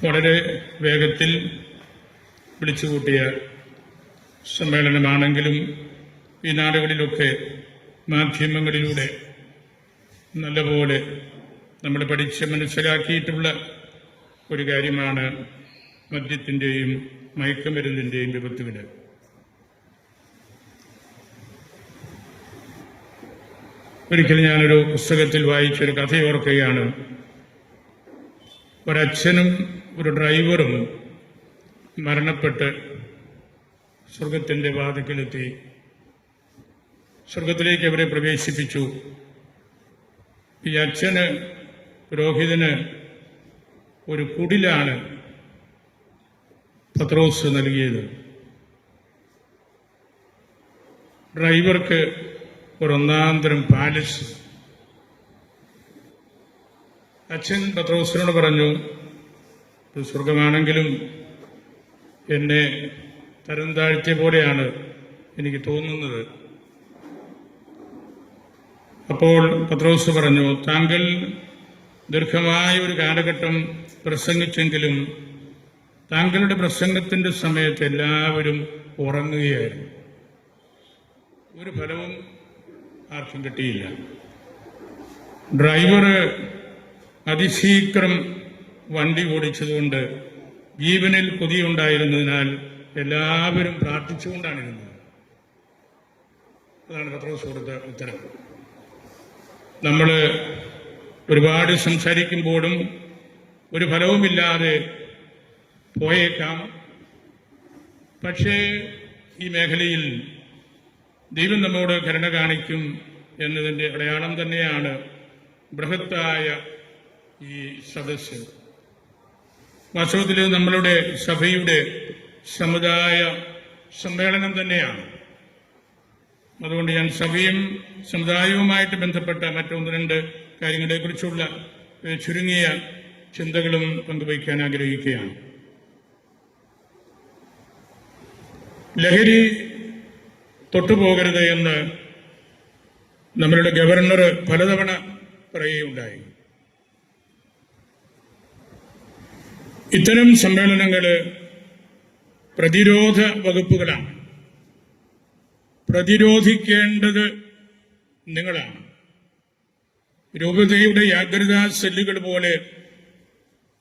വളരെ വേഗത്തിൽ വിളിച്ചുകൂട്ടിയ സമ്മേളനമാണെങ്കിലും ഈ നാടുകളിലൊക്കെ മാധ്യമങ്ങളിലൂടെ നല്ലപോലെ നമ്മൾ പഠിച്ച് മനസ്സിലാക്കിയിട്ടുള്ള ഒരു കാര്യമാണ് മദ്യത്തിൻ്റെയും മയക്കുമരുന്നിൻ്റെയും വിപത്തുകൾ. ഒരിക്കൽ ഞാനൊരു പുസ്തകത്തിൽ വായിച്ചൊരു കഥയോർക്കുകയാണ്. ഒരച്ഛനും ഒരു ഡ്രൈവറും മരണപ്പെട്ട് സ്വർഗത്തിൻ്റെ വാതിക്കലെത്തി. സ്വർഗത്തിലേക്ക് അവരെ പ്രവേശിപ്പിച്ചു. ഈ അച്ഛന്, പുരോഹിതന് ഒരു കുടിലാണ് പത്രോസ് നൽകിയത്. ഡ്രൈവർക്ക് ഒരൊന്നാന്തരം പാലസ്. അച്ഛൻ പത്രോസിനോട് പറഞ്ഞു, സ്വർഗമാണെങ്കിലും എന്നെ തരം താഴ്ത്തിയ പോലെയാണ് എനിക്ക് തോന്നുന്നത്. അപ്പോൾ പത്രോസ് പറഞ്ഞു, താങ്കൾ ദീർഘമായ ഒരു കാലഘട്ടം പ്രസംഗിച്ചെങ്കിലും താങ്കളുടെ പ്രസംഗത്തിന്റെ സമയത്ത് എല്ലാവരും ഉറങ്ങുകയായിരുന്നു. ഒരു ഫലവും ആർക്കും കിട്ടിയില്ല. ഡ്രൈവർ അതിശീഘ്രം വണ്ടി ഓടിച്ചതുകൊണ്ട് ജീവനിൽ കൊതിയുണ്ടായിരുന്നതിനാൽ എല്ലാവരും പ്രാർത്ഥിച്ചുകൊണ്ടാണിരുന്നത്. അതാണ് പത്രോസ് കൊടുത്ത ഉത്തരം. നമ്മൾ ഒരുപാട് സംസാരിക്കുമ്പോഴും ഒരു ഫലവുമില്ലാതെ പോയേക്കാം. പക്ഷേ ഈ മേഖലയിൽ ദൈവം നമ്മോട് കരുണ കാണിക്കും എന്നതിൻ്റെ അടയാളം തന്നെയാണ് ബൃഹത്തായ ഈ സദസ്സ്. വാസ്തവത്തിൽ നമ്മളുടെ സഭയുടെ സമുദായ സമ്മേളനം തന്നെയാണ്. അതുകൊണ്ട് ഞാൻ സഭയും സമുദായവുമായിട്ട് ബന്ധപ്പെട്ട മറ്റൊന്ന് രണ്ട് കാര്യങ്ങളെക്കുറിച്ചുള്ള ചുരുങ്ങിയ ചിന്തകളും പങ്കുവയ്ക്കാൻ ആഗ്രഹിക്കുകയാണ്. ലഹരി തൊട്ടുപോകരുത് എന്ന് നമ്മളുടെ ഗവർണർ പലതവണ പറയുകയുണ്ടായി. ഇത്തരം സമ്മേളനങ്ങൾ പ്രതിരോധ വകുപ്പുകളാണ്. പ്രതിരോധിക്കേണ്ടത് നിങ്ങളാണ്. രൂപതയുടെ ജാഗ്രതാ സെല്ലുകൾ പോലെ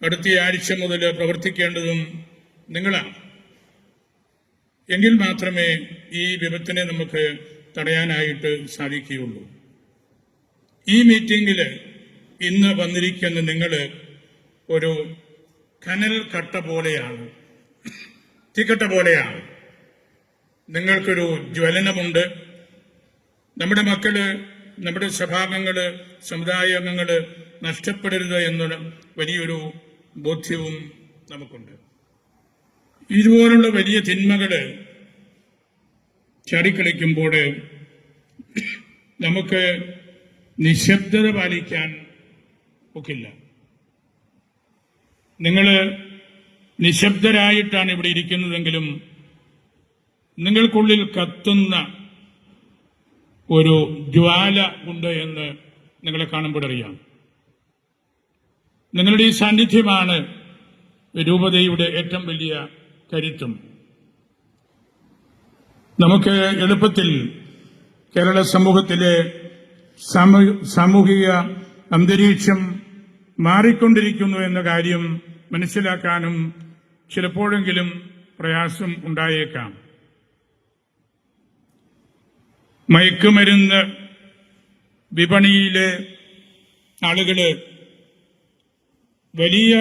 അടുത്ത ആഴ്ച മുതൽ പ്രവർത്തിക്കേണ്ടതും നിങ്ങളാണ്. എങ്കിൽ മാത്രമേ ഈ വിപത്തിനെ നമുക്ക് തടയാനായിട്ട് സാധിക്കുകയുള്ളൂ. ഈ മീറ്റിംഗിൽ ഇന്ന് വന്നിരിക്കുന്ന നിങ്ങൾ ഒരു കനൽ കട്ട പോലെയാണ്, തീക്കട്ട പോലെയാണ്. നിങ്ങൾക്കൊരു ജ്വലനമുണ്ട്. നമ്മുടെ മക്കള്, നമ്മുടെ സഭാംഗങ്ങള്, സമുദായ അംഗങ്ങള് നഷ്ടപ്പെടരുത് എന്നുള്ള വലിയൊരു ബോധ്യവും നമുക്കുണ്ട്. ഇതുപോലുള്ള വലിയ തിന്മകള് ചാടിക്കളിക്കുമ്പോൾ നമുക്ക് നിശബ്ദത പാലിക്കാൻ ഒക്കില്ല. നിങ്ങൾ നിശബ്ദരായിട്ടാണ് ഇവിടെ ഇരിക്കുന്നതെങ്കിലും നിങ്ങൾക്കുള്ളിൽ കത്തുന്ന ഒരു ജ്വാല ഉണ്ട് എന്ന് നിങ്ങളെ കാണുമ്പോൾ അറിയാം. നിങ്ങളുടെ ഈ സാന്നിധ്യമാണ് രൂപതയുടെ ഏറ്റവും വലിയ കരുത്തും. നമുക്ക് എളുപ്പത്തിൽ കേരള സമൂഹത്തിലെ സാമൂഹിക അന്തരീക്ഷം മാറിക്കൊണ്ടിരിക്കുന്നു എന്ന കാര്യം മനസ്സിലാക്കാനും ചിലപ്പോഴെങ്കിലും പ്രയാസം ഉണ്ടായേക്കാം. മയക്കുമരുന്ന് വിപണിയിലെ ആളുകള് വലിയ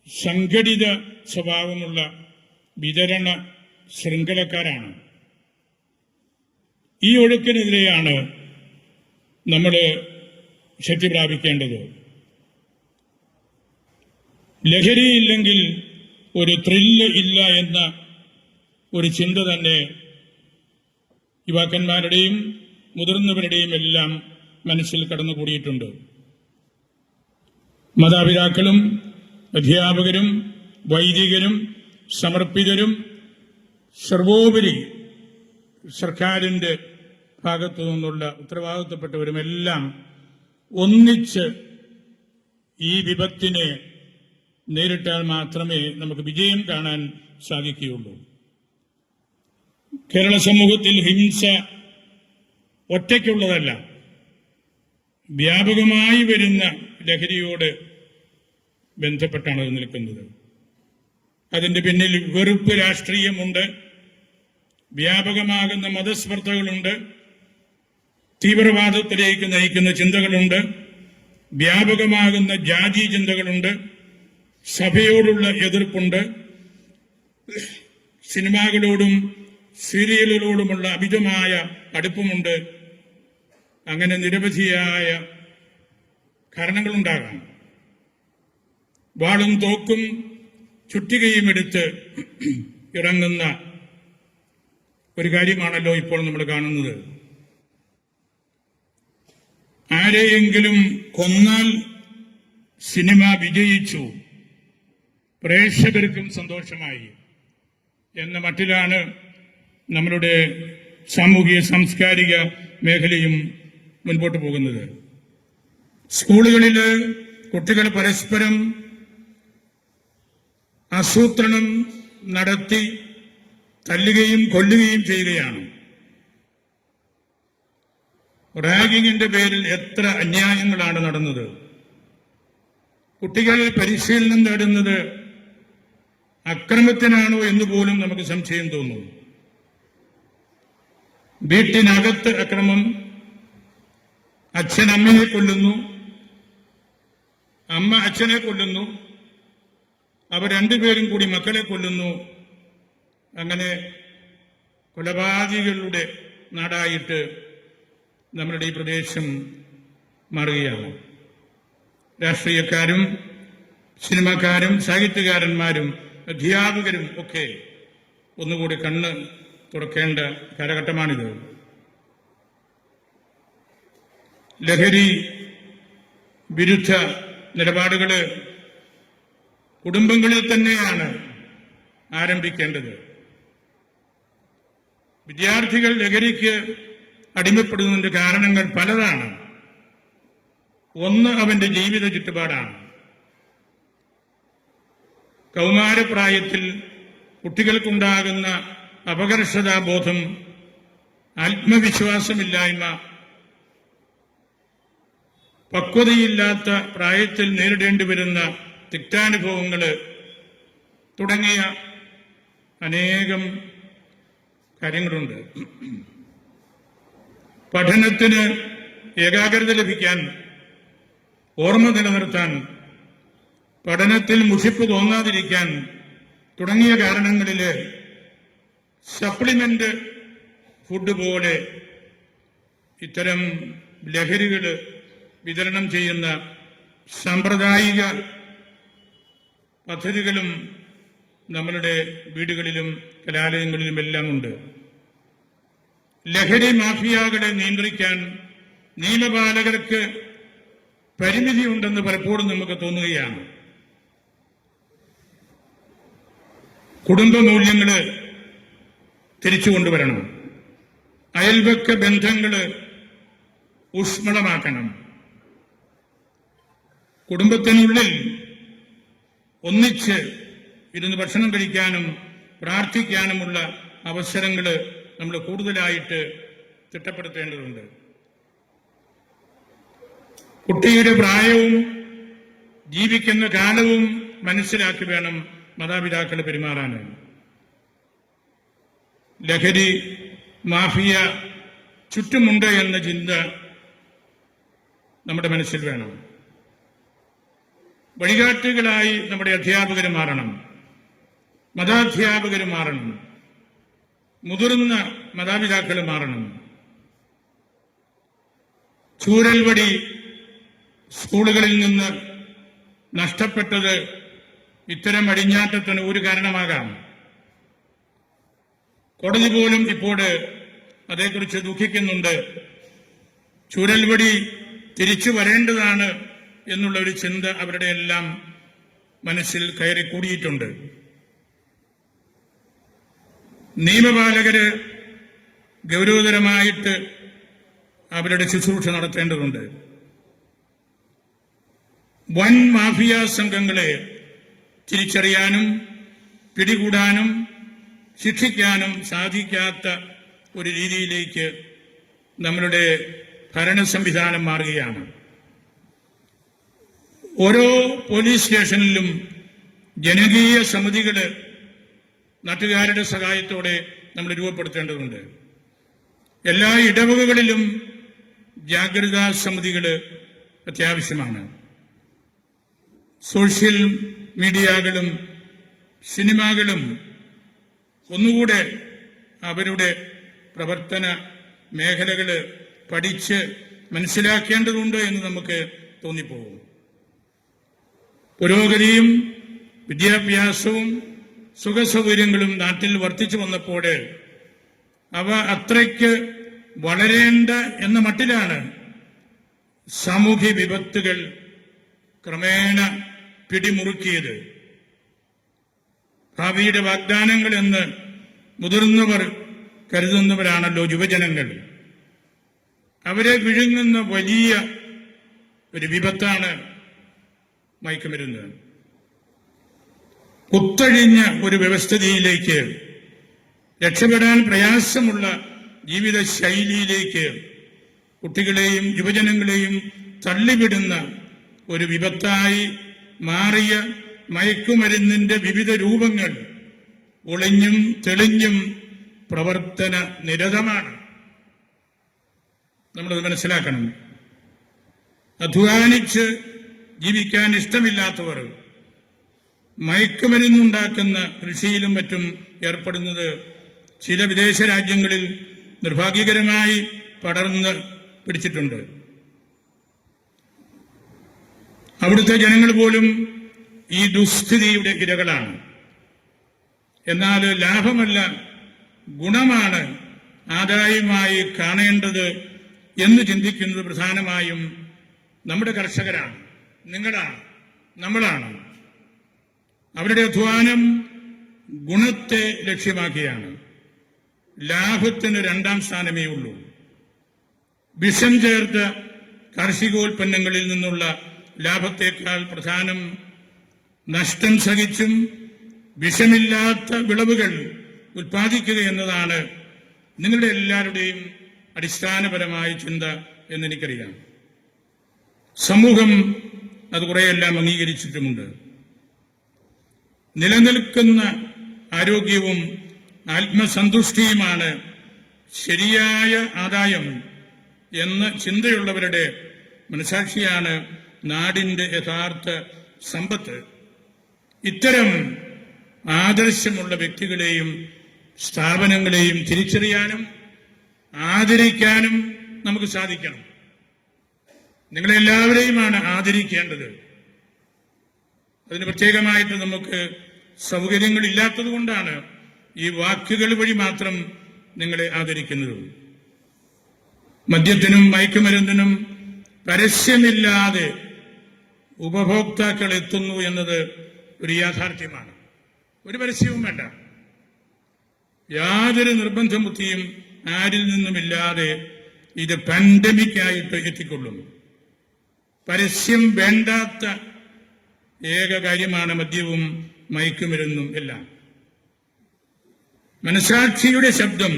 സംഘടിത സ്വഭാവമുള്ള വിതരണ ശൃംഖലക്കാരാണ്. ഈ ഒഴുക്കിനെതിരെയാണ് നമ്മൾ ശക്തി പ്രാപിക്കേണ്ടത്. ലഹരിയില്ലെങ്കിൽ ഒരു ത്രില്ല് ഇല്ല എന്ന ഒരു ചിന്ത തന്നെ യുവാക്കന്മാരുടെയും മുതിർന്നവരുടെയും എല്ലാം മനസ്സിൽ കടന്നുകൂടിയിട്ടുണ്ട്. മാതാപിതാക്കളും അധ്യാപകരും വൈദികരും സമർപ്പിതരും സർവോപരി സർക്കാരിന്റെ ഭാഗത്തു നിന്നുള്ള ഉത്തരവാദിത്തപ്പെട്ടവരുമെല്ലാം ഒന്നിച്ച് ഈ വിപത്തിനെ നേരിട്ടാൽ മാത്രമേ നമുക്ക് വിജയം കാണാൻ സാധിക്കുകയുള്ളൂ. കേരള സമൂഹത്തിൽ ഹിംസ ഒറ്റയ്ക്കുള്ളതല്ല, വ്യാപകമായി വരുന്ന ലഹരിയോട് ബന്ധപ്പെട്ടാണ് അത് നിൽക്കുന്നത്. അതിന്റെ പിന്നിൽ വെറുപ്പ് രാഷ്ട്രീയമുണ്ട്, വ്യാപകമാകുന്ന മതസ്പർദ്ധകളുണ്ട്, തീവ്രവാദത്തിലേക്ക് നയിക്കുന്ന ചിന്തകളുണ്ട്, വ്യാപകമാകുന്ന ജാതി ചിന്തകളുണ്ട്, സഭയോടുള്ള എതിർപ്പുണ്ട്, സിനിമകളോടും സീരിയലുകളോടുമുള്ള അമിതമായ അടുപ്പമുണ്ട്. അങ്ങനെ നിരവധിയായ കാരണങ്ങളുണ്ടാകാം. വാളും തോക്കും ചുറ്റികയും എടുത്ത് ഇറങ്ങുന്ന ഒരു കാര്യമാണല്ലോ ഇപ്പോൾ നമ്മൾ കാണുന്നത്. ആരെയെങ്കിലും കൊന്നാൽ സിനിമ വിജയിച്ചു, പ്രേക്ഷകർക്കും സന്തോഷമായി എന്ന മട്ടിലാണ് നമ്മളുടെ സാമൂഹിക സാംസ്കാരിക മേഖലയും മുൻപോട്ട് പോകുന്നത്. സ്കൂളുകളിൽ കുട്ടികൾ പരസ്പരം ആസൂത്രണം നടത്തി തല്ലുകയും കൊല്ലുകയും ചെയ്യുകയാണ്. റാഗിങ്ങിന്റെ പേരിൽ എത്ര അന്യായങ്ങളാണ് നടന്നത്. കുട്ടികൾ പരിശീലനം നേടുന്നത് അക്രമത്തിനാണോ എന്ന് പോലും നമുക്ക് സംശയം തോന്നുന്നു. വീട്ടിനകത്ത് അക്രമം, അച്ഛൻ അമ്മയെ കൊല്ലുന്നു, അമ്മ അച്ഛനെ കൊല്ലുന്നു, അവർ രണ്ടുപേരും കൂടി മക്കളെ കൊല്ലുന്നു. അങ്ങനെ കൊലപാതകികളുടെ നാടായിട്ട് നമ്മളുടെ ഈ പ്രദേശം മാറുകയാണ്. രാഷ്ട്രീയക്കാരും സിനിമാക്കാരും സാഹിത്യകാരന്മാരും അധ്യാപകരും ഒക്കെ ഒന്നുകൂടി കണ്ണ് തുറക്കേണ്ട കാലഘട്ടമാണിത്. ലഹരി വിരുദ്ധ നിലപാടുകൾ കുടുംബങ്ങളിൽ തന്നെയാണ് ആരംഭിക്കേണ്ടത്. വിദ്യാർത്ഥികൾ ലഹരിക്ക് അടിമപ്പെടുന്നതിന്റെ കാരണങ്ങൾ പലതാണ്. ഒന്ന്, അവന്റെ ജീവിത ചുറ്റുപാടാണ്. കൗമാരപ്രായത്തിൽ കുട്ടികൾക്കുണ്ടാകുന്ന അപകർഷതാബോധം, ആത്മവിശ്വാസമില്ലായ്മ, പക്വതയില്ലാത്ത പ്രായത്തിൽ നേരിടേണ്ടി വരുന്ന തിക്താനുഭവങ്ങൾ തുടങ്ങിയ അനേകം കാര്യങ്ങളുണ്ട്. പഠനത്തിന് ഏകാഗ്രത ലഭിക്കാൻ, ഓർമ്മ നിലനിർത്താൻ, പഠനത്തിൽ മുഷിപ്പ് തോന്നാതിരിക്കാൻ തുടങ്ങിയ കാരണങ്ങളിൽ സപ്ലിമെന്റ് ഫുഡ് പോലെ ഇത്തരം ലഹരികൾ വിതരണം ചെയ്യുന്ന സാമ്പ്രദായിക പദ്ധതികളും നമ്മളുടെ വീടുകളിലും കലാലയങ്ങളിലുമെല്ലാം ഉണ്ട്. ലഹരി മാഫിയകളെ നിയന്ത്രിക്കാൻ നിയമപാലകർക്ക് പരിമിതിയുണ്ടെന്ന് പലപ്പോഴും നമുക്ക് തോന്നുകയാണ്. കുടുംബ മൂല്യങ്ങൾ തിരിച്ചുകൊണ്ടുവരണം. അയൽപക്ക ബന്ധങ്ങൾ ഊഷ്മളമാക്കണം. കുടുംബത്തിനുള്ളിൽ ഒന്നിച്ച് ഇരുന്ന് ഭക്ഷണം കഴിക്കാനും പ്രാർത്ഥിക്കാനുമുള്ള അവസരങ്ങൾ നമ്മൾ കൂടുതലായിട്ട് തിട്ടപ്പെടുത്തേണ്ടതുണ്ട്. കുട്ടിയുടെ പ്രായവും ജീവിക്കുന്ന കാലവും മനസ്സിലാക്കി വേണം മാതാപിതാക്കൾ പെരുമാറാൻ. ലഹരി മാഫിയ ചുറ്റുമുണ്ട് എന്ന ചിന്ത നമ്മുടെ മനസ്സിൽ വേണം. വഴികാട്ടുകളായി നമ്മുടെ അധ്യാപകർ മാറണം, മതാധ്യാപകർ മാറണം, മുതിർന്ന മാതാപിതാക്കൾ മാറണം. ചൂരൽവടി സ്കൂളുകളിൽ നിന്ന് നഷ്ടപ്പെട്ടത് ഇത്തരം അടിഞ്ഞാട്ടത്തിന് ഒരു കാരണമാകാം. കോടതി പോലും ഇപ്പോൾ അതേക്കുറിച്ച് ദുഃഖിക്കുന്നുണ്ട്. ചൂരൽവടി തിരിച്ചു വരേണ്ടതാണ് എന്നുള്ള ഒരു ചിന്ത അവരുടെ എല്ലാം മനസ്സിൽ കയറി കൂടിയിട്ടുണ്ട്. നിയമപാലകര് ഗൗരവതരമായിട്ട് അവരുടെ ശുശ്രൂഷ നടത്തേണ്ടതുണ്ട്. വൻ മാഫിയ സംഘങ്ങളെ തിരിച്ചറിയാനും പിടികൂടാനും ശിക്ഷിക്കാനും സാധിക്കാത്ത ഒരു രീതിയിലേക്ക് നമ്മളുടെ ഭരണ സംവിധാനം മാറുകയാണ്. ഓരോ പോലീസ് സ്റ്റേഷനിലും ജനകീയ സമിതികൾ നാട്ടുകാരുടെ സഹായത്തോടെ നമ്മൾ രൂപപ്പെടുത്തേണ്ടതുണ്ട്. എല്ലാ ഇടവകകളിലും ജാഗ്രതാ സമിതികൾ അത്യാവശ്യമാണ്. സോഷ്യൽ മീഡിയകളും സിനിമകളും ഒന്നുകൂടെ അവരുടെ പ്രവർത്തന മേഖലകൾ പഠിച്ച് മനസ്സിലാക്കേണ്ടതുണ്ട് എന്ന് നമുക്ക് തോന്നിപ്പോകും. പുരോഗതിയും വിദ്യാഭ്യാസവും സുഖസൗകര്യങ്ങളും നാട്ടിൽ വർദ്ധിച്ചു വന്നപ്പോൾ അവ അത്രയ്ക്ക് വളരേണ്ട എന്ന മട്ടിലാണ് സാമൂഹ്യ വിപത്തുകൾ ക്രമേണ പിടിമുറുക്കിയത്. ഭാവിയുടെ വാഗ്ദാനങ്ങൾ എന്ന് മുതിർന്നവർ കരുതുന്നവരാണല്ലോ യുവജനങ്ങൾ. അവരെ വിഴുങ്ങുന്ന വലിയ ഒരു വിപത്താണ് മയക്കുമരുന്ന്. കുത്തഴിഞ്ഞ ഒരു വ്യവസ്ഥിതിയിലേക്ക്, രക്ഷപ്പെടാൻ പ്രയാസമുള്ള ജീവിത ശൈലിയിലേക്ക് കുട്ടികളെയും യുവജനങ്ങളെയും തള്ളിവിടുന്ന ഒരു വിപത്തായി മാറിയ മയക്കുമരുന്നിന്റെ വിവിധ രൂപങ്ങൾ ഒളിഞ്ഞും തെളിഞ്ഞും പ്രവർത്തന നിരതമാണ്. നമ്മളത് മനസ്സിലാക്കണം. അധ്വാനിച്ച് ജീവിക്കാൻ ഇഷ്ടമില്ലാത്തവർ മയക്കുമരുന്നുണ്ടാക്കുന്ന കൃഷിയിലും മറ്റും ഏർപ്പെടുന്നത് ചില വിദേശ രാജ്യങ്ങളിൽ നിർഭാഗ്യകരമായി പടർന്ന് പിടിച്ചിട്ടുണ്ട്. അവിടുത്തെ ജനങ്ങൾ പോലും ഈ ദുസ്ഥിതിയുടെ ഇരകളാണ്. എന്നാൽ ലാഭമല്ല, ഗുണമാണ് ആദായമായി കാണേണ്ടത് എന്ന് ചിന്തിക്കുന്നത് പ്രധാനമായും നമ്മുടെ കർഷകരാണ്, നിങ്ങളാണ്, നമ്മളാണ്. അവരുടെ അധ്വാനം ഗുണത്തെ ലക്ഷ്യമാക്കിയാണ്. ലാഭത്തിന് രണ്ടാം സ്ഥാനമേ ഉള്ളൂ. വിഷം ചേർത്ത കാർഷികോൽപ്പന്നങ്ങളിൽ നിന്നുള്ള ലാഭത്തേക്കാൾ പ്രധാനം നഷ്ടം സഹിച്ചും വിഷമില്ലാത്ത വിളവുകൾ ഉൽപ്പാദിക്കുക എന്നതാണ് നിങ്ങളുടെ എല്ലാവരുടെയും അടിസ്ഥാനപരമായ ചിന്ത എന്നെനിക്കറിയാം. സമൂഹം അത് കുറെയെല്ലാം അംഗീകരിച്ചിട്ടുമുണ്ട്. നിലനിൽക്കുന്ന ആരോഗ്യവും ആത്മസന്തുഷ്ടിയുമാണ് ശരിയായ ആദായം എന്ന ചിന്തയുള്ളവരുടെ മനസാക്ഷിയാണ് നാടിന്റെ യഥാർത്ഥ സമ്പത്ത്. ഇത്തരം ആദർശമുള്ള വ്യക്തികളെയും സ്ഥാപനങ്ങളെയും തിരിച്ചറിയാനും ആദരിക്കാനും നമുക്ക് സാധിക്കണം. നിങ്ങളെല്ലാവരെയുമാണ് ആദരിക്കേണ്ടത്. അതിന് പ്രത്യേകമായിട്ട് നമുക്ക് സൗകര്യങ്ങളില്ലാത്തത് കൊണ്ടാണ് ഈ വാക്കുകൾ വഴി മാത്രം നിങ്ങളെ ആദരിക്കുന്നത്. മദ്യത്തിനും മയക്കുമരുന്നിനും പരസ്യമില്ലാതെ ഉപഭോക്താക്കൾ എത്തുന്നു എന്നത് ഒരു യാഥാർത്ഥ്യമാണ്. ഒരു പരസ്യവും വേണ്ട. യാതൊരു നിർബന്ധ ബുദ്ധിയും ആരിൽ നിന്നുമില്ലാതെ ഇത് പാൻഡമിക്കായിട്ട് എത്തിക്കൊള്ളും. പരസ്യം വേണ്ടാത്ത ഏക കാര്യമാണ് മദ്യവും മയക്കുമരുന്നും എല്ലാം. മനസാക്ഷിയുടെ ശബ്ദം,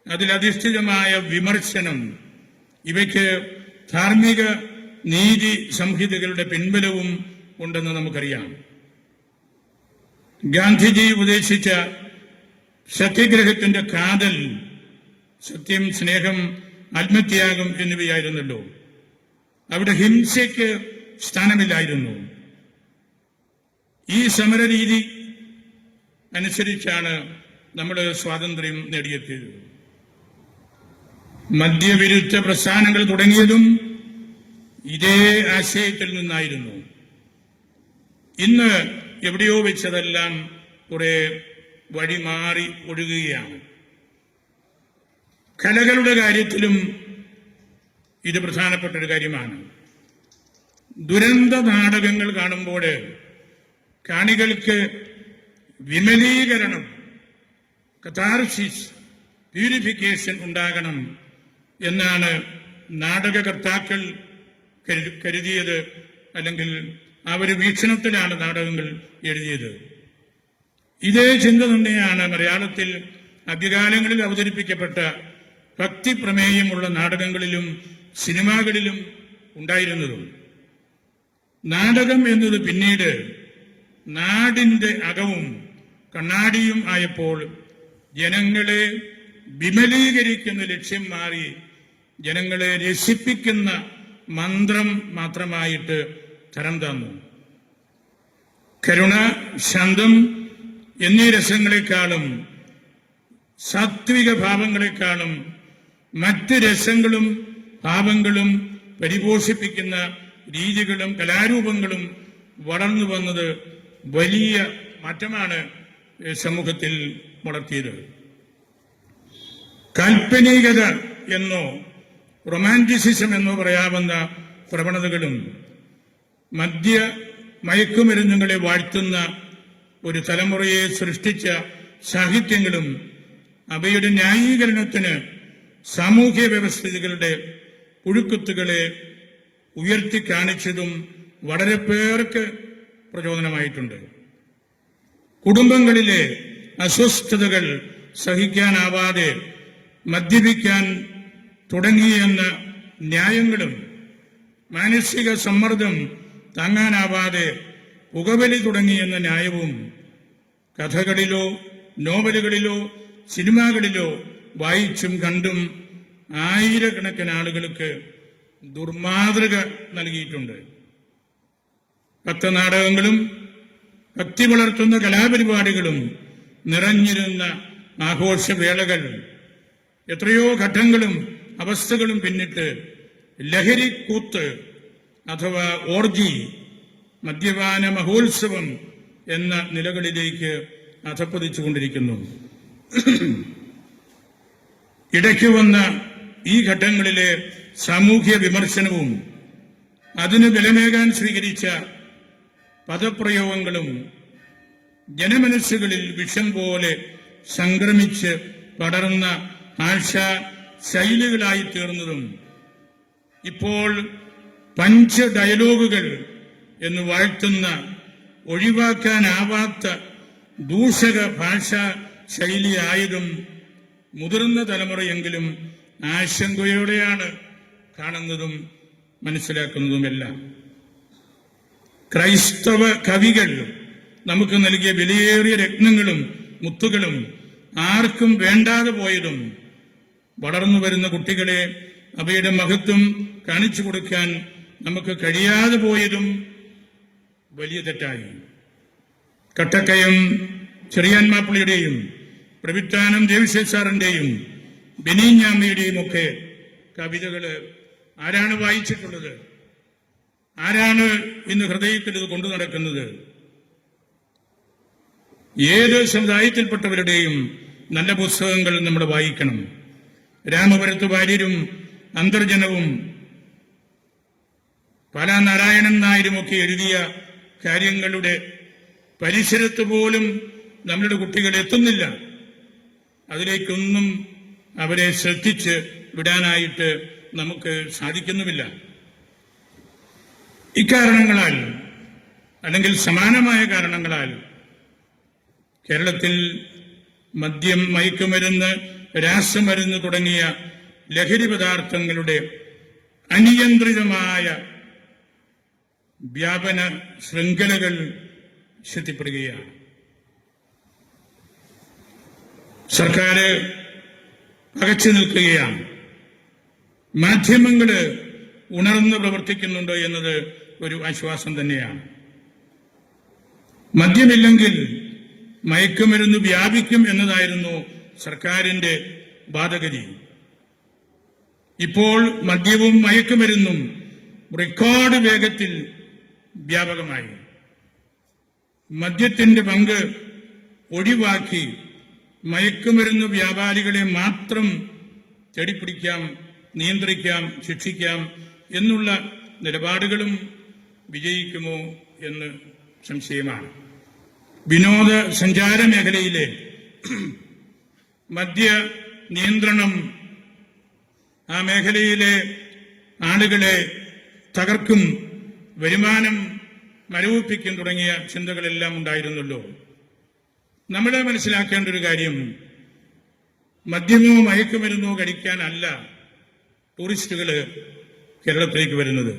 അതിലധിഷ്ഠിതമായ വിമർശനം, ഇവയ്ക്ക് ധാർമ്മിക നീതി സംഹിതകളുടെ പിൻബലവും ഉണ്ടെന്ന് നമുക്കറിയാം. ഗാന്ധിജി ഉപദേശിച്ച സത്യഗ്രഹത്തിന്റെ കാതൽ സത്യം, സ്നേഹം, ആത്മത്യാഗം എന്നിവയായിരുന്നല്ലോ. അവിടെ ഹിംസയ്ക്ക് സ്ഥാനമില്ലായിരുന്നു. ഈ സമരരീതി അനുസരിച്ചാണ് നമ്മൾ സ്വാതന്ത്ര്യം നേടിയെത്തിയത്. മദ്യവിരുദ്ധ പ്രസ്ഥാനങ്ങൾ തുടങ്ങിയതും ഇതേ ആശയത്തിൽ നിന്നായിരുന്നു. ഇന്ന് എവിടെയോ വെച്ചതെല്ലാം കുറെ വഴിമാറി ഒഴുകുകയാണ്. കലകളുടെ കാര്യത്തിലും ഇത് പ്രധാനപ്പെട്ട ഒരു കാര്യമാണ്. ദുരന്ത നാടകങ്ങൾ കാണുമ്പോൾ കാണികൾക്ക് വിമലീകരണം, കഥാർസിസ്, പ്യൂരിഫിക്കേഷൻ ഉണ്ടാകണം എന്നാണ് നാടകകർത്താക്കൾ കരുതിയത്, അല്ലെങ്കിൽ ആ ഒരു വീക്ഷണത്തിലാണ് നാടകങ്ങൾ എഴുതിയത്. ഇതേ ചിന്ത തന്നെയാണ് മലയാളത്തിൽ ആദ്യകാലങ്ങളിൽ അവതരിപ്പിക്കപ്പെട്ട ഭക്തി പ്രമേയമുള്ള നാടകങ്ങളിലും സിനിമകളിലും ഉണ്ടായിരുന്നതും. നാടകം എന്നത് പിന്നീട് നാടിന്റെ അകവും കണ്ണാടിയും ആയപ്പോൾ ജനങ്ങളെ വിമലീകരിക്കുന്ന ലക്ഷ്യം മാറി ജനങ്ങളെ രസിപ്പിക്കുന്ന മന്ത്രം മാത്രമായിട്ട് തരം തന്നു. കരുണ, ശാന്തം എന്നീ രസങ്ങളെക്കാളും സാത്വിക ഭാവങ്ങളെക്കാളും മറ്റ് രസങ്ങളും ഭാവങ്ങളും പരിപോഷിപ്പിക്കുന്ന രീതികളും കലാരൂപങ്ങളും വളർന്നു വന്നത് വലിയ മാറ്റമാണ് സമൂഹത്തിൽ വളർത്തിയത്. കാൽപ്പനികത എന്നോ റൊമാൻറ്റിസിസം എന്നോ പറയാവുന്ന പ്രവണതകളും മയക്കുമരുന്നുകളെ വാഴ്ത്തുന്ന ഒരു തലമുറയെ സൃഷ്ടിച്ച സാഹിത്യങ്ങളും അവയുടെ ന്യായീകരണത്തിന് സാമൂഹ്യ വ്യവസ്ഥിതികളുടെ പുഴുക്കുത്തുകളെ ഉയർത്തിക്കാണിച്ചതും വളരെ പേർക്ക് പ്രചോദനമായിട്ടുണ്ട്. കുടുംബങ്ങളിലെ അസ്വസ്ഥതകൾ സഹിക്കാനാവാതെ മദ്യപിക്കാൻ തുടങ്ങിയെന്ന ന്യായങ്ങളും മാനസിക സമ്മർദ്ദം താങ്ങാനാവാതെ പുകവലി തുടങ്ങിയെന്ന ന്യായവും കഥകളിലോ നോവലുകളിലോ സിനിമകളിലോ വായിച്ചും കണ്ടും ആയിരക്കണക്കിന് ആളുകൾക്ക് ദുർമാതൃക നൽകിയിട്ടുണ്ട്. ഭക്തനാടകങ്ങളും ഭക്തി വളർത്തുന്ന കലാപരിപാടികളും നിറഞ്ഞിരുന്ന ആഘോഷവേളകൾ എത്രയോ ഘട്ടങ്ങളും അവസ്ഥകളും പിന്നിട്ട് ലഹരിക്കൂത്ത് അഥവാ ഓർജി, മദ്യപാന മഹോത്സവം എന്ന നിലകളിലേക്ക് അധപ്പതിച്ചുകൊണ്ടിരിക്കുന്നു. ഇടയ്ക്ക് വന്ന ഈ ഘട്ടങ്ങളിലെ സാമൂഹ്യ വിമർശനവും അതിന് ബലമേകാൻ സ്വീകരിച്ച പദപ്രയോഗങ്ങളും ജനമനസ്സുകളിൽ വിഷം പോലെ സംക്രമിച്ച് പടർന്ന ഭാഷാ ശൈലികളായി തീർന്നതും ഇപ്പോൾ പഞ്ച് ഡയലോഗുകൾ എന്ന് വാഴ്ത്തുന്ന ഒഴിവാക്കാനാവാത്ത ദൂഷക ഭാഷാ ശൈലിയായതും മുതിർന്ന തലമുറയെങ്കിലും ആശങ്കയോടെയാണ് കാണുന്നതും മനസ്സിലാക്കുന്നതുമെല്ലാം. ക്രൈസ്തവ കവികൾ നമുക്ക് നൽകിയ വിലയേറിയ രത്നങ്ങളും മുത്തുകളും ആർക്കും വേണ്ടാതെ പോയതും വളർന്നു വരുന്ന കുട്ടികളെ അവയുടെ മഹത്വം കാണിച്ചു കൊടുക്കാൻ നമുക്ക് കഴിയാതെ പോയതും വലിയ തെറ്റായി. കട്ടക്കയം ചെറിയാൻ മാപ്പിളയുടെയും പ്രവിത്താനം ദേവിശേഷാറിന്റെയും ബെനീഞ്ഞാമ്മയുടെയും ഒക്കെ കവിതകള് ആരാണ് വായിച്ചിട്ടുള്ളത്? ആരാണ് ഇന്ന് ഹൃദയത്തിൽ ഇത് കൊണ്ടു നടക്കുന്നത്? ഏത് സമുദായത്തിൽപ്പെട്ടവരുടെയും നല്ല പുസ്തകങ്ങൾ നമ്മൾ വായിക്കണം. രാമപുരത്ത് വാര്യരും അന്തർജനവും പല നാരായണൻ നായരുമൊക്കെ എഴുതിയ കാര്യങ്ങളുടെ പരിസരത്ത് പോലും നമ്മളുടെ കുട്ടികൾ എത്തുന്നില്ല. അതിലേക്കൊന്നും അവരെ ശ്രദ്ധിച്ച് വിടാനായിട്ട് നമുക്ക് സാധിക്കുന്നുമില്ല. ഇക്കാരണങ്ങളാൽ അല്ലെങ്കിൽ സമാനമായ കാരണങ്ങളാൽ കേരളത്തിൽ മദ്യം, മയക്കുമരുന്ന്, രാസമരുന്ന് തുടങ്ങിയ ലഹരി പദാർത്ഥങ്ങളുടെ അനിയന്ത്രിതമായ വ്യാപന ശൃംഖലകൾ ശക്തിപ്പെടുകയാണ്. സർക്കാർ പകച്ചു നിൽക്കുകയാണ്. മാധ്യമങ്ങൾ ഉണർന്ന് പ്രവർത്തിക്കുന്നുണ്ട് എന്നത് ഒരു ആശ്വാസം തന്നെയാണ്. മദ്യമില്ലെങ്കിൽ മയക്കുമരുന്ന് വ്യാപിക്കും എന്നതായിരുന്നു സർക്കാരിന്റെ വാദഗതി. ഇപ്പോൾ മദ്യവും മയക്കുമരുന്നും റെക്കോർഡ് വേഗത്തിൽ വ്യാപകമായി. മദ്യത്തിന്റെ പങ്ക് ഒഴിവാക്കി മയക്കുമരുന്ന് വ്യാപാരികളെ മാത്രം തേടിപ്പിടിക്കാം, നിയന്ത്രിക്കാം, ശിക്ഷിക്കാം എന്നുള്ള നിലപാടുകളും വിജയിക്കുമോ എന്ന് സംശയമാണ്. വിനോദ സഞ്ചാര മേഖലയിലെ മദ്യ നിയന്ത്രണം ആ മേഖലയിലെ ആളുകളെ തകർക്കും, വരുമാനം മരവിപ്പിക്കും തുടങ്ങിയ ചിന്തകളെല്ലാം ഉണ്ടായിരുന്നല്ലോ. നമ്മൾ മനസ്സിലാക്കേണ്ട ഒരു കാര്യം, മദ്യമോ മയക്കുമരുന്നോ കഴിക്കാനല്ല ടൂറിസ്റ്റുകൾ കേരളത്തിലേക്ക് വരുന്നത്,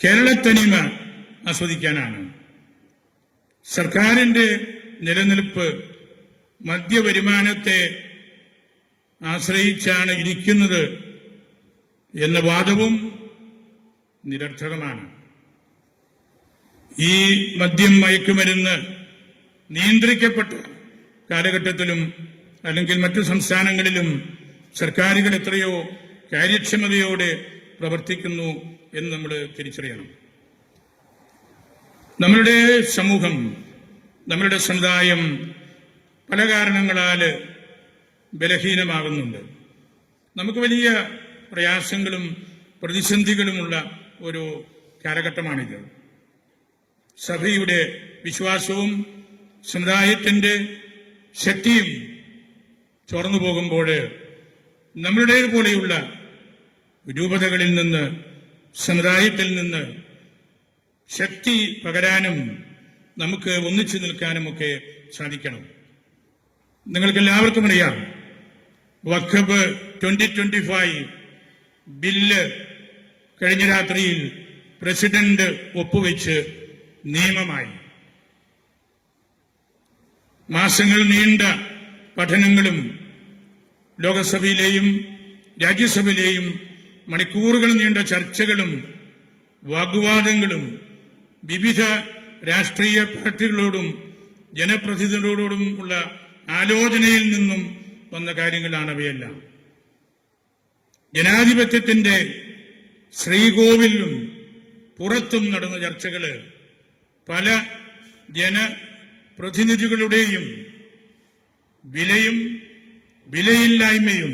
കേരളത്തനിമ ആസ്വദിക്കാനാണ്. സർക്കാരിന്റെ നിലനിൽപ്പ് മദ്യവരുമാനത്തെ ആശ്രയിച്ചാണ് ഇരിക്കുന്നത് എന്ന വാദവും നിരർത്ഥകമാണ്. ഈ മദ്യം മയക്കുമരുന്ന് നിയന്ത്രിക്കപ്പെട്ട കാലഘട്ടത്തിലും അല്ലെങ്കിൽ മറ്റു സംസ്ഥാനങ്ങളിലും സർക്കാരുകൾ എത്രയോ കാര്യക്ഷമതയോടെ പ്രവർത്തിക്കുന്നു എന്ന് നമ്മൾ തിരിച്ചറിയണം. നമ്മളുടെ സമൂഹം, നമ്മളുടെ സമുദായം പല കാരണങ്ങളാൽ ബലഹീനമാകുന്നുണ്ട്. നമുക്ക് വലിയ പ്രയാസങ്ങളും പ്രതിസന്ധികളുമുള്ള ഒരു കാലഘട്ടമാണിത്. സഭയുടെ വിശ്വാസവും സമുദായത്തിന്റെ ശക്തിയും ചോർന്നു പോകുമ്പോൾ നമ്മളുടേതുപോലെയുള്ള രൂപതകളിൽ നിന്ന്, സമുദായത്തിൽ നിന്ന് ശക്തി പകരാനും നമുക്ക് ഒന്നിച്ചു നിൽക്കാനുമൊക്കെ സാധിക്കണം. നിങ്ങൾക്കെല്ലാവർക്കും അറിയാം, വഖഫ് 2025 ബില്ല് കഴിഞ്ഞ രാത്രിയിൽ പ്രസിഡന്റ് ഒപ്പുവെച്ച് നിയമമായി. മാസങ്ങൾ നീണ്ട പഠനങ്ങളും ലോകസഭയിലെയും രാജ്യസഭയിലെയും മണിക്കൂറുകൾ നീണ്ട ചർച്ചകളും വാഗ്വാദങ്ങളും വിവിധ രാഷ്ട്രീയ പാർട്ടികളോടും ജനപ്രതിനിധികളോടും ഉള്ള ആലോചനയിൽ നിന്നും വന്ന കാര്യങ്ങളാണവയെല്ലാം. ജനാധിപത്യത്തിന്റെ ശ്രീകോവിലും പുറത്തും നടന്ന ചർച്ചകൾ പല ജനപ്രതിനിധികളുടെയും വിലയും വിലയില്ലായ്മയും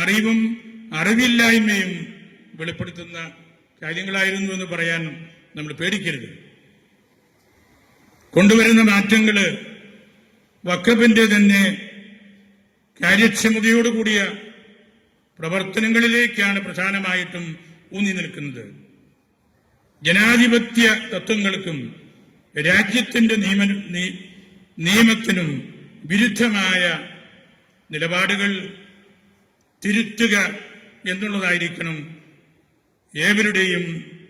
അറിവും അറിവില്ലായ്മയും വെളിപ്പെടുത്തുന്ന കാര്യങ്ങളായിരുന്നു എന്ന് പറയാൻ നമ്മൾ പേടിക്കരുത്. കൊണ്ടുവരുന്ന മാറ്റങ്ങൾ വഖഫിന്റെ തന്നെ കാര്യക്ഷമതയോടുകൂടിയ പ്രവർത്തനങ്ങളിലേക്കാണ് പ്രധാനമായിട്ടും ഊന്നി നിൽക്കുന്നത്. ജനാധിപത്യ തത്വങ്ങൾക്കും രാജ്യത്തിന്റെ നിയമത്തിനും വിരുദ്ധമായ നിലപാടുകൾ തിരുത്തുക എന്നുള്ളതായിരിക്കണം ഏവരുടെയും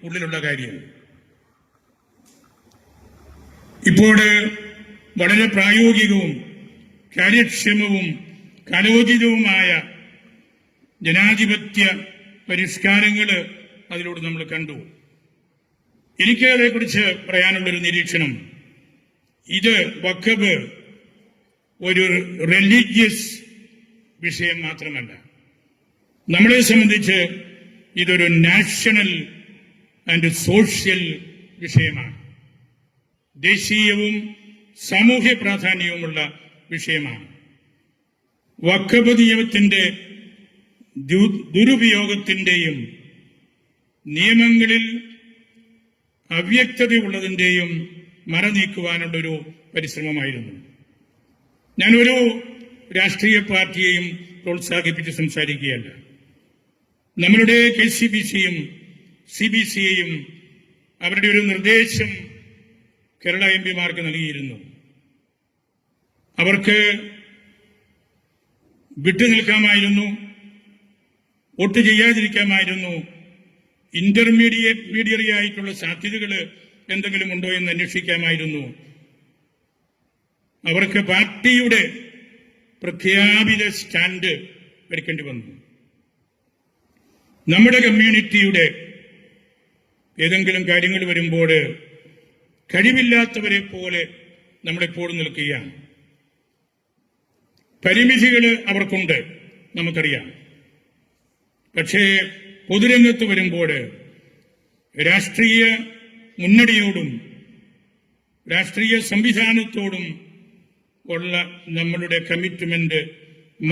ഉള്ളിലുള്ള കാര്യം. ഇപ്പോൾ വളരെ പ്രായോഗികവും കാര്യക്ഷമവും കാലോചിതവുമായ ജനാധിപത്യ പരിഷ്കാരങ്ങൾ അതിലൂടെ നമ്മൾ കണ്ടു. എനിക്ക് അതേക്കുറിച്ച് പറയാനുള്ളൊരു നിരീക്ഷണം, ഇത് വഖഫ് ഒരു റിലീജിയസ് വിഷയം മാത്രമല്ല, നമ്മളെ സംബന്ധിച്ച് ഇതൊരു നാഷണൽ ആൻഡ് സോഷ്യൽ വിഷയമാണ്. ദേശീയവും സാമൂഹ്യ പ്രാധാന്യവുമുള്ള വിഷയമാണ്. വഖഫ് നിയമത്തിന്റെ ദുരുപയോഗത്തിന്റെയും നിയമങ്ങളിൽ അവ്യക്തതയുള്ളതിന്റെയും മറനീക്കുവാനുള്ളൊരു പരിശ്രമമായിരുന്നു. ഞാനൊരു രാഷ്ട്രീയ പാർട്ടിയെയും പ്രോത്സാഹിപ്പിച്ച് സംസാരിക്കുകയല്ല. നമ്മളുടെ KCBCയും CBCയെയും അവരുടെ ഒരു നിർദ്ദേശം കേരള MP-മാർക്ക് നൽകിയിരുന്നു. അവർക്ക് വിട്ടുനിൽക്കാമായിരുന്നു, വോട്ട് ചെയ്യാതിരിക്കാമായിരുന്നു, ഇന്റർമീഡിയറി ആയിട്ടുള്ള സാധ്യതകൾ എന്തെങ്കിലും ഉണ്ടോ എന്ന് അന്വേഷിക്കാമായിരുന്നു. അവർക്ക് പാർട്ടിയുടെ പ്രഖ്യാപിത സ്റ്റാൻഡ് എടുക്കേണ്ടി വന്നു. നമ്മുടെ കമ്മ്യൂണിറ്റിയുടെ ഏതെങ്കിലും കാര്യങ്ങൾ വരുമ്പോൾ കഴിവില്ലാത്തവരെ പോലെ നമ്മളെപ്പോഴും നിൽക്കുകയാണ്. പരിമിതികൾ അവർക്കുണ്ട്, നമുക്കറിയാം. പക്ഷേ പൊതുരംഗത്ത് വരുമ്പോൾ രാഷ്ട്രീയ മുന്നണിയോടും രാഷ്ട്രീയ സംവിധാനത്തോടും ഉള്ള നമ്മളുടെ കമ്മിറ്റ്മെന്റ്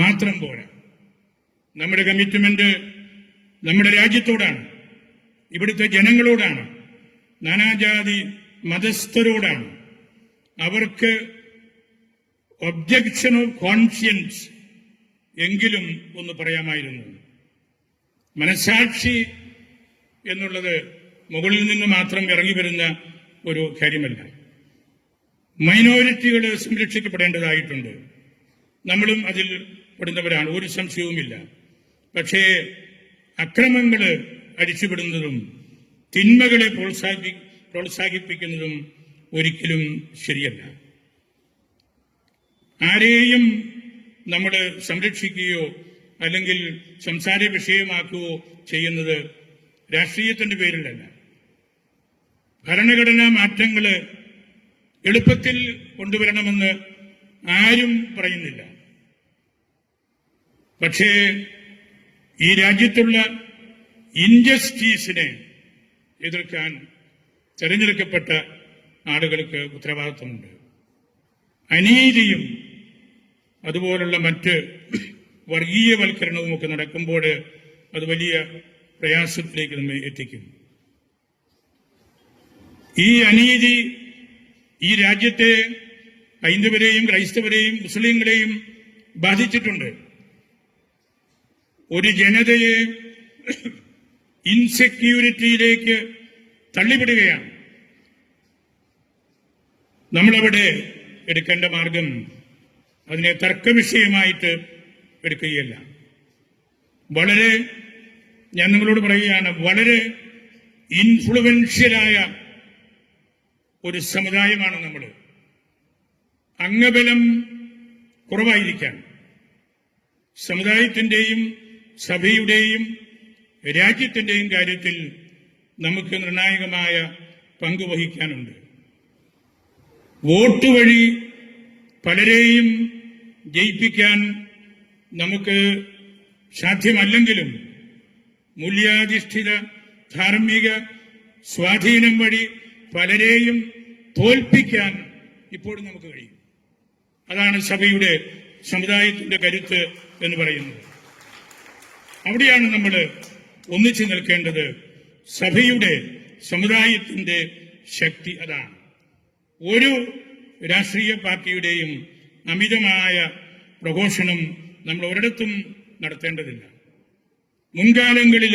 മാത്രം പോരാ. നമ്മുടെ കമ്മിറ്റ്മെന്റ് നമ്മുടെ രാജ്യത്തോടാണ്, ഇവിടുത്തെ ജനങ്ങളോടാണ്, നാനാജാതി മതസ്ഥരോടാണ്. അവർക്ക് ഒബ്ജക്ഷൻ ഓഫ് കോൺഷ്യൻസ് എങ്കിലും ഒന്ന് പറയാമായിരുന്നു. മനസാക്ഷി എന്നുള്ളത് മുകളിൽ നിന്ന് മാത്രം ഇറങ്ങി വരുന്ന ഒരു കാര്യമല്ല. മൈനോറിറ്റികൾ സംരക്ഷിക്കപ്പെടേണ്ടതായിട്ടുണ്ട്. നമ്മളും അതിൽ പെടുന്നവരാണ്, ഒരു സംശയവുമില്ല. പക്ഷേ അക്രമങ്ങൾ അടിച്ചുവിടുന്നതും തിന്മകളെ പ്രോത്സാഹിപ്പിക്കുന്നതും ഒരിക്കലും ശരിയല്ല. ആരെയും നമ്മൾ സംരക്ഷിക്കുകയോ അല്ലെങ്കിൽ സംസാര വിഷയമാക്കുകയോ ചെയ്യുന്നത് രാഷ്ട്രീയത്തിന്റെ പേരിലല്ല. ഭരണഘടനാ മാറ്റങ്ങൾ എളുപ്പത്തിൽ കൊണ്ടുവരണമെന്ന് ആരും പറയുന്നില്ല. പക്ഷേ ഈ രാജ്യത്തുള്ള ഇൻജസ്റ്റിസിനെ എതിർക്കാൻ തെരഞ്ഞെടുക്കപ്പെട്ട ആളുകൾക്ക് ഉത്തരവാദിത്വമുണ്ട്. അനീതിയും അതുപോലുള്ള മറ്റ് വർഗീയവൽക്കരണവും ഒക്കെ നടക്കുമ്പോൾ അത് വലിയ പ്രയാസത്തിലേക്ക് നമ്മെ എത്തിക്കും. ഈ അനീതി ഈ രാജ്യത്തെ ഹൈന്ദവരെയും ക്രൈസ്തവരെയും മുസ്ലിങ്ങളെയും ബാധിച്ചിട്ടുണ്ട്. ഒരു ജനതയെ ഇൻസെക്യൂരിറ്റിയിലേക്ക് തള്ളിവിടുകയാണ്. നമ്മളവിടെ എടുക്കേണ്ട മാർഗം അതിനെ തർക്കവിഷയമായിട്ട് എടുക്കുകയല്ല. ഞാൻ നിങ്ങളോട് പറയുകയാണ്, വളരെ ഇൻഫ്ലുവൻഷ്യലായ ഒരു സമുദായമാണ് നമ്മൾ. അംഗബലം കുറവായിരിക്കാൻ സമുദായത്തിന്റെയും സഭയുടെയും രാജ്യത്തിന്റെയും കാര്യത്തിൽ നമുക്ക് നിർണായകമായ പങ്ക് വഹിക്കാനുണ്ട്. വോട്ട് വഴി പലരെയും ജയിപ്പിക്കാൻ നമുക്ക് സാധ്യമല്ലെങ്കിലും മൂല്യാധിഷ്ഠിത ധാർമ്മിക സ്വാധീനം വഴി പലരെയും തോൽപ്പിക്കാൻ ഇപ്പോഴും നമുക്ക് കഴിയും. അതാണ് സഭയുടെ സമുദായത്തിന്റെ കരുത്ത് എന്ന് പറയുന്നത്. അവിടെയാണ് നമ്മൾ ഒന്നിച്ചു നിൽക്കേണ്ടത്. സഭയുടെ സമുദായത്തിന്റെ ശക്തി അതാണ്. ഒരു രാഷ്ട്രീയ പാർട്ടിയുടെയും അമിതമായ പ്രഘോഷണം നമ്മൾ ഒരിടത്തും നടത്തേണ്ടതില്ല. മുൻകാലങ്ങളിൽ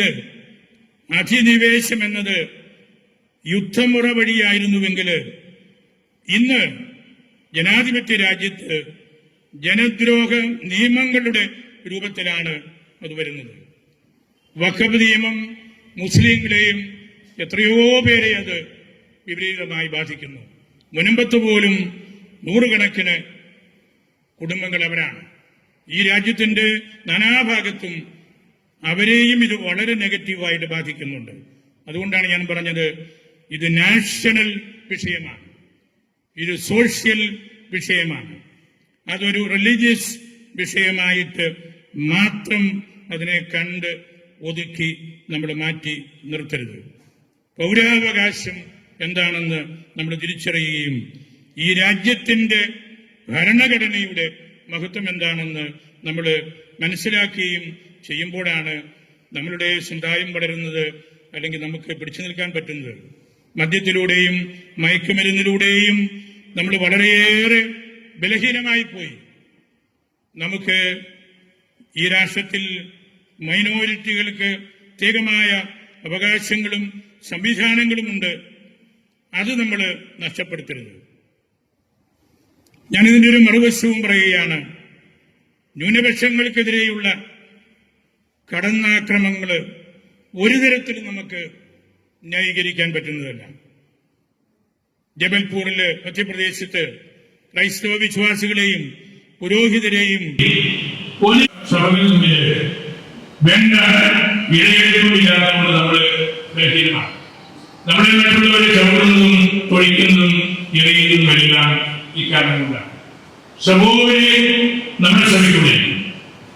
അധിനിവേശം എന്നത് യുദ്ധമുറ വഴിയായിരുന്നുവെങ്കിൽ ഇന്ന് ജനാധിപത്യ രാജ്യത്ത് ജനദ്രോഹ നിയമങ്ങളുടെ രൂപത്തിലാണ് അത് വരുന്നത്. വഖഫ് നിയമം മുസ്ലിങ്ങളെയും എത്രയോ പേരെ അത് വിപരീതമായി ബാധിക്കുന്നു. മുനമ്പത്ത് പോലും നൂറുകണക്കിന് കുടുംബങ്ങൾ അവരാണ്. ഈ രാജ്യത്തിന്റെ നാനാഭാഗത്തും അവരെയും ഇത് വളരെ നെഗറ്റീവായിട്ട് ബാധിക്കുന്നുണ്ട്. അതുകൊണ്ടാണ് ഞാൻ പറഞ്ഞത്, ഇത് നാഷണൽ വിഷയമാണ്, ഇത് സോഷ്യൽ വിഷയമാണ്. അതൊരു റിലീജിയസ് വിഷയമായിട്ട് മാത്രം അതിനെ കണ്ട് ഒതുക്കി നമ്മൾ മാറ്റി നിർത്തരുത്. പൗരാവകാശം എന്താണെന്ന് നമ്മൾ തിരിച്ചറിയുകയും ഈ രാജ്യത്തിന്റെ ഭരണഘടനയുടെ മഹത്വം എന്താണെന്ന് നമ്മൾ മനസ്സിലാക്കുകയും ചെയ്യുമ്പോഴാണ് നമ്മളുടെ സമുദായം വളരുന്നത്, അല്ലെങ്കിൽ നമുക്ക് പിടിച്ചു നിൽക്കാൻ പറ്റുന്നത്. മദ്യത്തിലൂടെയും മയക്കുമരുന്നിലൂടെയും നമ്മൾ വളരെയേറെ ബലഹീനമായി പോയി. നമുക്ക് ഈ രാഷ്ട്രത്തിൽ മൈനോറിറ്റികൾക്ക് പ്രത്യേകമായ അവകാശങ്ങളും സംവിധാനങ്ങളുമുണ്ട്. അത് നമ്മൾ നഷ്ടപ്പെടുത്തരുത്. ഞാനിതിൻ്റെ ഒരു മറുവശവും പറയുകയാണ്. ന്യൂനപക്ഷങ്ങൾക്കെതിരെയുള്ള കടന്നാക്രമങ്ങൾ ഒരു തരത്തിലും നമുക്ക് ന്യായീകരിക്കാൻ പറ്റുന്നതല്ല. ജബൽപൂരില് മധ്യപ്രദേശത്ത് ക്രൈസ്തവ വിശ്വാസികളെയും പുരോഹിതരെയും വേണ്ട ഇടയെടുപ്പില്ലാതെ നമ്മൾ ബലഹീനമാണ്. നമ്മളെ മറ്റുള്ളവരെ ചവിട്ടുന്നതും തൊഴിക്കുന്നതും എറിയുന്നതുമെല്ലാം ഇക്കാരണം കൊണ്ടാണ്. സമൂഹത്തിലെ നമ്മുടെ സഭയുടെ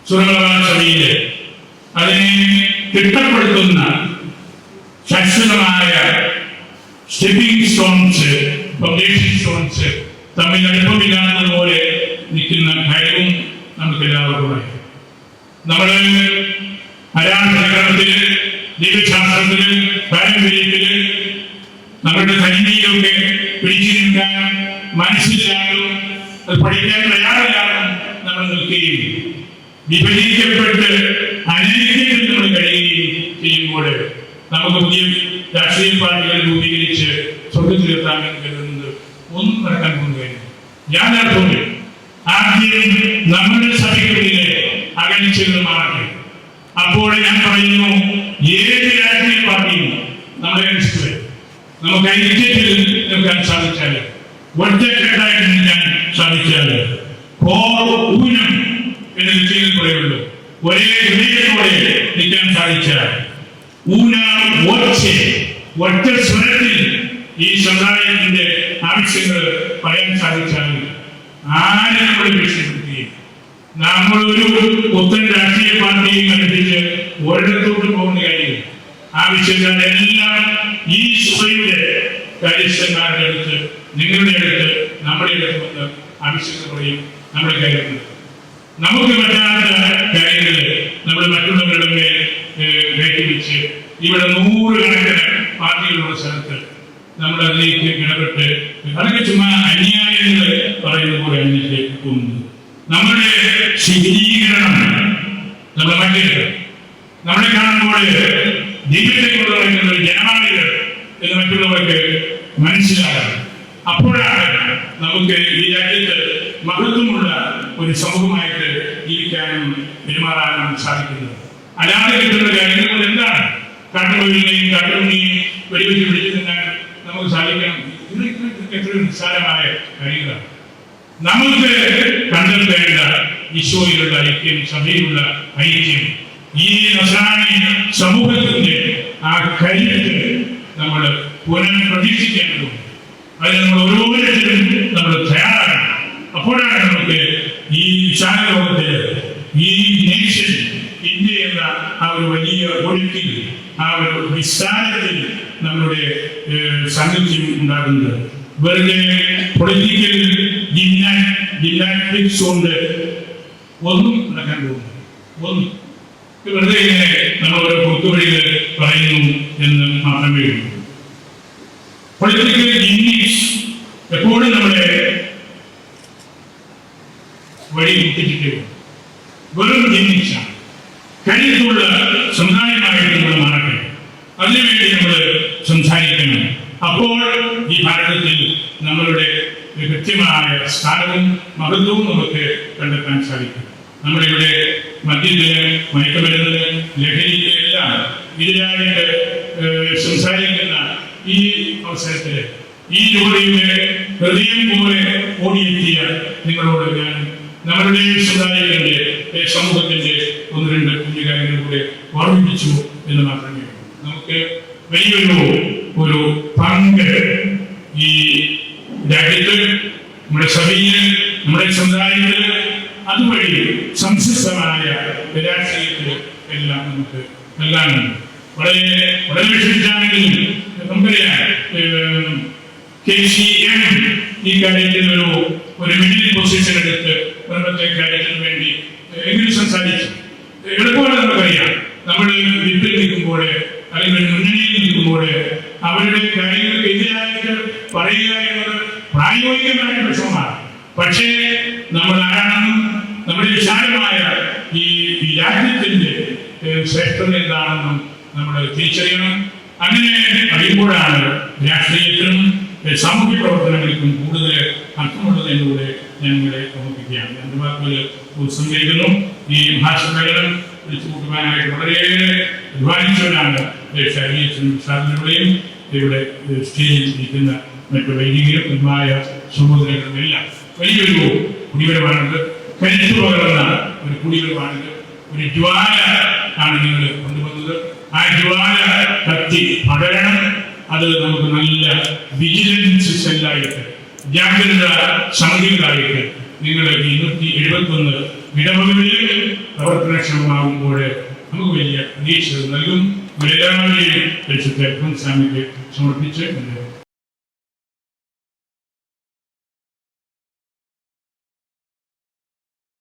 സുരക്ഷാ സഭയില് അതിനെ തിട്ടപ്പെടുത്തുന്ന ശാശ്വതമായ സ്റ്റെപ്പിംഗ് സ്റ്റോൺസ്, ഫൗണ്ടേഷൻ സ്റ്റോൺസ് തമ്മിൽ അടുപ്പമില്ലാത്തത് പോലെ നിൽക്കുന്ന കാര്യവും നമുക്ക് എല്ലാവർക്കും നമ്മള് ആരാധനക്രമത്തില്, ദൈവശാസ്ത്രത്തില്, പാരമ്പര്യത്തില് നമ്മുടെ സൈനികയൊക്കെ പിടിച്ചു നിൽക്കാൻ മനസ്സിലാകും, അത് പഠിക്കാൻ തയ്യാറില്ലാതെ നമ്മൾ നിൽക്കുകയും വിഭജിക്കപ്പെട്ട് അനൈക്യത്തിൽ നമ്മൾ കഴിയുകയും ചെയ്യുമ്പോൾ നമുക്ക് പുതിയ രാഷ്ട്രീയ പാർട്ടികൾ രൂപീകരിച്ച് സ്വർഗത്തിലെത്താമെന്ന് കരുതുന്നത് ഒന്നും നടക്കാൻ പോകുകയില്ല. ഞാൻ നടത്തുന്നു ആദ്യം നമ്മുടെ സഭയ്ക്കുള്ളിലെ അകൽച്ചകൾ മാറട്ടെ. അപ്പോൾ ഞാൻ പറയുന്നു, ഏത് രാഷ്ട്രീയ പാർട്ടിയും നമ്മളെ അനുസരിച്ച് നമുക്ക് ഐക്യത്തിൽ നിൽക്കാൻ സാധിച്ചാൽ, ഒറ്റക്കെട്ടായിട്ട് നിൽക്കാൻ സാധിച്ചാൽ, ഊനം എന്ന് വിഷയം പറയുള്ളൂ, ഒരേ ഹൃദയത്തോടെ നിൽക്കാൻ സാധിച്ചാൽ, ഒറ്റ സ്വരത്തിൽ ഈ സമുദായത്തിന്റെ ആവശ്യങ്ങൾ പറയാൻ സാധിച്ചാൽ, ആരെ നമ്മൾ ഭീഷണിപ്പെടുത്തുകയും നമ്മളൊരു പുത്തൻ രാഷ്ട്രീയ പാർട്ടിയും കണ്ടിട്ട് ഒരിടത്തോട്ട് പോകുന്ന കാര്യം ആവശ്യക്കാരെല്ലാം ഈ സഭയുടെ കാര്യസ്ഥന്മാരുടെ അടുത്ത്, നിങ്ങളുടെ അടുത്ത്, നമ്മുടെ അടുത്ത് വന്ന് ആവശ്യങ്ങൾ പറയും. നമ്മുടെ കാര്യങ്ങൾ നമുക്ക് പറ്റാത്ത കാര്യങ്ങൾ നമ്മൾ മറ്റുള്ളവരുടെ മേൽ കയറ്റിവെച്ച് ഇവിടെ 100 കണക്കിന് പാർട്ടികളുള്ള സ്ഥലത്ത് നമ്മൾ അതിലേക്ക് ഇടപെട്ട് അതൊക്കെ ചുമ്മാ അന്യായങ്ങൾ പറയുന്ന പോലെ അതിലേക്ക് പോകുന്നത്. നമ്മുടെ ശിഥിലീകരണം നമ്മളെ മറ്റേത് നമ്മളെ കാണുമ്പോൾ ദൈവത്തെക്കുറിച്ച് പറയുന്നത് ജനമാളികൾ എന്ന് മറ്റുള്ളവർക്ക് മനസ്സിലാകാം. അപ്പോഴാണ് നമുക്ക് ഈ രാജ്യത്ത് മഹത്വമുള്ള ഒരു സമൂഹമായിട്ട് ജീവിക്കാനും പെരുമാറാനും സാധിക്കുന്നത്. അല്ലാതെ കിട്ടുന്ന കാര്യങ്ങൾ എന്താണ്? കാട്ടുകൊല്ലിനെയും കാട്ടുണ്ണിയും വെടിവെച്ച് പിടിച്ചു നിന്നാൽ നമുക്ക് സാധിക്കണം. ഇതൊക്കെ എത്രയും നിസ്സാരമായ കാര്യങ്ങളാണ്. നമുക്ക് കണ്ടെത്തേണ്ട ഈശോയിലുള്ള ഐക്യം, സഭയിലുള്ള ഐക്യം, ഈ നസ്രാണി സമൂഹത്തിന്റെ ആ കരുത്ത് നമ്മൾ പുനഃപ്രതീക്ഷിക്കേണ്ടതുണ്ട്. അതിന് നമ്മൾ ഓരോരുത്തരും നമ്മൾ തയ്യാറാകണം. അപ്പോഴാണ് നമുക്ക് ഈ വിശാല ലോകത്തില് ഈ നേഷൻ ഇന്ത്യ എന്ന ആ ഒരു വലിയ ഒഴുക്കിൽ, ആ ഒരു വിസ്താരത്തിൽ നമ്മുടെ സാന്നിധ്യം ഉണ്ടാകുന്നത്. വെറുതെ പൊളിറ്റിക്കൽ ജിംനാസ്റ്റിക്സ് കൊണ്ട് ഒന്നും നടക്കാൻ പോകുന്നു. ഒന്നും വെറുതെ ഇങ്ങനെ നമ്മൾ ഓരോ കുത്തുവഴികൾ പറയുന്നു എന്ന് മാത്രമേ ഉള്ളൂ. പൊളിറ്റിക്കൽ ജിംനിക്സ് എപ്പോഴും നമ്മളെ വഴി മുട്ടിച്ചിട്ടേ വെറും ജിംനിക്സാണ്. കരുത്തുള്ള സമുദായമായിട്ട് നമ്മൾ മാറട്ടെ. അതിനുവേണ്ടി നമ്മൾ സംസാരിക്കണം. അപ്പോൾ ഈ ഭാരതത്തിൽ നമ്മളുടെ കൃത്യമായ സ്ഥാനവും മഹത്വവും നമുക്ക് കണ്ടെത്താൻ സാധിക്കും. നമ്മളിവിടെ മദ്യത്തിന്, മയക്കുമരുന്നിന്, ലഹരിക്ക് എല്ലാം എതിരായിട്ട് സംസാരിക്കുന്ന ഈ അവസരത്തിൽ ഈ ജോലിയുടെ ഹൃദയം പോലെ ഓടിയെത്തിയ നിങ്ങളോട് ഞാൻ നമ്മളുടെ സമുദായത്തിന്റെ സമൂഹത്തിന്റെ 1-2 കുഞ്ഞു കാര്യങ്ങൾ കൂടെ ഓർമ്മിപ്പിച്ചു എന്ന് മാത്രമേ. നമുക്ക് വലിയൊരു പങ്ക് ഈ രാജ്യത്ത്, നമ്മുടെ സഭയില്, നമ്മുടെ സമുദായത്തില്, അതുവഴി സംശുദ്ധമായ രാഷ്ട്രീയത്തിൽ എല്ലാം നമുക്ക് നൽകാനുണ്ട്. വളരെ വളരെ വിഷമിച്ചാണെങ്കിലും നമുക്കറിയാം, KCM ഈ കാര്യത്തിൽ ഒരു മിഡിൽ പൊസിഷൻ എടുത്ത് മുൻപത്തെ കാര്യത്തിന് വേണ്ടി എങ്കിലും സംസാരിച്ചു. എളുപ്പമാണ്. നമുക്കറിയാം, നമ്മൾ വിപ്പിൽ നിൽക്കുമ്പോൾ അല്ലെങ്കിൽ മുന്നണിയിൽ നിൽക്കുമ്പോൾ അവരുടെ കാര്യങ്ങൾക്ക് എതിരായിട്ട് പറയുക എന്നത് പ്രായോഗികമായ വിഷമമാണ്. പക്ഷേ നമ്മൾ ആരാണെന്നും നമ്മുടെ വിശാലമായ ഈ രാജ്യത്തിന്റെ ശ്രേഷ്ഠത എന്താണെന്നും നമ്മൾ തിരിച്ചറിയണം. അങ്ങനെ അറിയുമ്പോഴാണ് രാഷ്ട്രീയത്തിനും സാമൂഹ്യ പ്രവർത്തനങ്ങൾക്കും കൂടുതൽ അർത്ഥമുള്ളത് എന്നൂടെ ഞാൻ നിങ്ങളെ ഓർമ്മിപ്പിക്കുകയാണ്. എൻ്റെ വാക്കുകൾ ഉപസംഹരിക്കുന്നു. ഈ മഹാസമ്മേളനം വിളിച്ചു കൂട്ടുവാനായിട്ട് വളരെയേറെ അധ്വാനിച്ചവരാണ് സാധനങ്ങളെയും ഇവിടെ സ്റ്റേജിൽ ഇരിക്കുന്ന മറ്റു വൈദികമായ സഹോദരങ്ങളും എല്ലാം. വലിയൊരു കുടിവരവാണിത്, കരുത്തു പകർന്ന ഒരു കുടിവരവാണിത്. ഒരു ജ്വാല ആണ് നിങ്ങൾ കൊണ്ടുവന്നത്. ആ ജ്വാല കത്തി പടരണം. അത് നമുക്ക് നല്ല വിജിലൻസ് സെല്ലായിട്ട്, ജാഗ്രത സമിതികളായിട്ട് നിങ്ങൾ 271 ഇടവകളിൽ പ്രവർത്തനക്ഷമമാകുമ്പോൾ നമുക്ക് വലിയ പ്രതീക്ഷകൾ നൽകും. ഇവരെല്ലാവരെയും പരിശുദ്ധ സ്വാമിക്ക് സമർപ്പിച്ച്